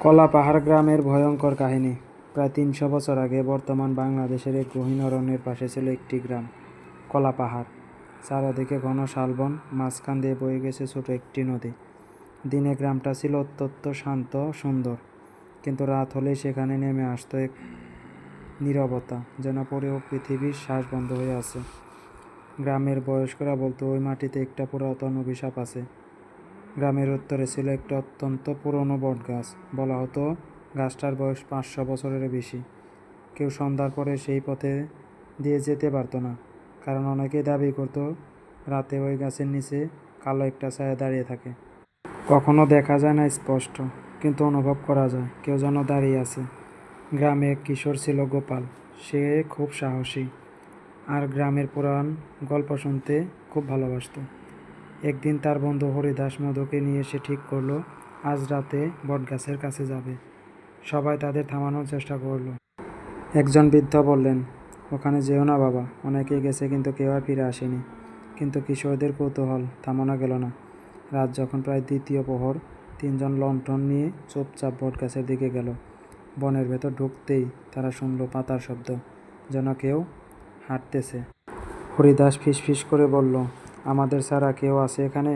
কলাপাহাড় গ্রামের ভয়ঙ্কর কাহিনী। প্রায় ৩০০ বছর আগে বর্তমান বাংলাদেশের এক গহীন অরণ্যের পাশে ছিল একটি গ্রাম, কলাপাহাড়। চারদিকে ঘন শালবন, মাঝখান দিয়ে বয়ে গেছে ছোট একটি নদী। দিনে গ্রামটা ছিল অত্যন্ত শান্ত, সুন্দর, কিন্তু রাত হলেই সেখানে নেমে আসতো এক নীরবতা, যেন পুরো পৃথিবীর শ্বাস বন্ধ হয়ে আছে। গ্রামের বয়স্করা বলতো ওই মাটিতে একটা পুরাতন অভিশাপ আছে। গ্রামের উত্তরে ছিল একটা অত্যন্ত পুরনো বটগাছ। বলা হতো গাছটার বয়স ৫০০ বছরের বেশি। কেউ সন্ধ্যার পরে সেই পথে দিয়ে যেতে পারতো না, কারণ অনেকেই দাবি করতো রাতে ওই গাছের নিচে কালো একটা ছায়া দাঁড়িয়ে থাকে। কখনো দেখা যায় না স্পষ্ট, কিন্তু অনুভব করা যায় কেউ যেন দাঁড়িয়ে আছে। গ্রামে এক কিশোর ছিল, গোপাল। সে খুব সাহসী আর গ্রামের পুরাণ গল্প শুনতে খুব ভালোবাসতো। একদিন তার বন্ধু হরিদাস মধুকে নিয়ে সে ঠিক করলো আজ রাতে বটগাছের কাছে যাবে। সবাই তাদের থামানোর চেষ্টা করলো। একজন বৃদ্ধ বললেন, ওখানে যেও না বাবা, অনেকেই গেছে কিন্তু কেউ আর ফিরে আসেনি। কিন্তু কিশোরদের কৌতূহল থামানো গেল না। রাত যখন প্রায় দ্বিতীয় প্রহর, তিনজন লণ্ঠন নিয়ে চুপচাপ বটগাছের দিকে গেল। বনের ভেতর ঢুকতেই তারা শুনল পাতার শব্দ, যেন কেউ হাঁটতেছে। হরিদাস ফিসফিস করে বলল, আমাদের ছাড়া কেউ আছে এখানে?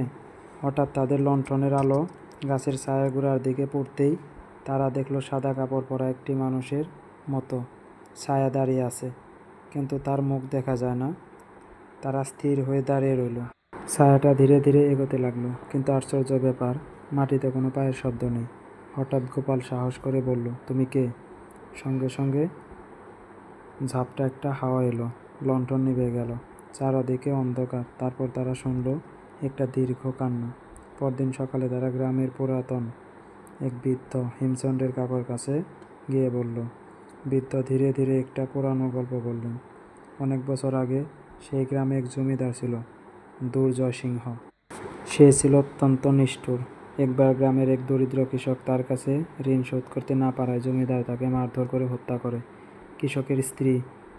হঠাৎ তাদের লণ্ঠনের আলো গাছের ছায়ার গোড়ার দিকে পড়তেই তারা দেখল সাদা কাপড় পরা একটি মানুষের মতো ছায়া দাঁড়িয়ে আছে, কিন্তু তার মুখ দেখা যায় না। তারা স্থির হয়ে দাঁড়িয়ে রইল। ছায়াটা ধীরে ধীরে এগোতে লাগলো, কিন্তু আশ্চর্য ব্যাপার, মাটিতে কোনো পায়ের শব্দ নেই। হঠাৎ গোপাল সাহস করে বলল, তুমি কে? সঙ্গে সঙ্গে ঝাপটা একটা হাওয়া এলো, লণ্ঠন নিভে গেল, চারদিকে অন্ধকার। তারপর তারা শুনল একটা দীর্ঘ কান্না। পরদিন সকালে তারা গ্রামের পুরাতন এক বৃদ্ধ হেমচন্দ্রের কাকার কাছে গিয়ে বলল। বৃদ্ধ ধীরে ধীরে একটা পুরানো গল্প বললেন। অনেক বছর আগে সেই গ্রামে এক জমিদার ছিল, দুর্জয় সিংহ। সে ছিল অত্যন্ত নিষ্ঠুর। একবার গ্রামের এক দরিদ্র কৃষক তার কাছে ঋণ শোধ করতে না পারায় জমিদার তাকে মারধর করে হত্যা করে। কৃষকের স্ত্রী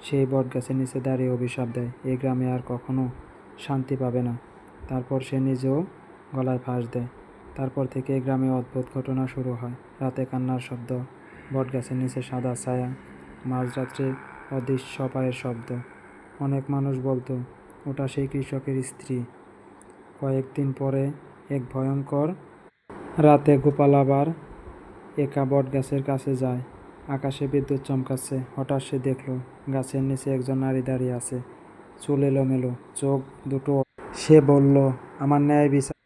সেই বটগাছের নিচে দাঁড়িয়ে অভিশাপ দেয়, এই গ্রামে আর কখনো শান্তি পাবে না। তারপর সে নিজেও গলায় ফাঁস দেয়। তারপর থেকে এই গ্রামে অদ্ভুত ঘটনা শুরু হয়। রাতে কান্নার শব্দ, বটগাছের নিচে সাদা ছায়া, মাঝরাত্রে অদৃশ্য পায়ের শব্দ। অনেক মানুষ বলতো ওটা সেই কৃষকের স্ত্রী। কয়েকদিন পরে এক ভয়ঙ্কর রাতে গোপাল আবার একা বটগাছের কাছে যায়। আকাশে বিদ্যুৎ চমকাচ্ছে। হঠাৎ সে দেখল গাছের নিচে একজন নারী দাঁড়িয়ে আছে, চুল এলোমেলো, চোখ দুটো। সে বলল, আমার ন্যায় বিচার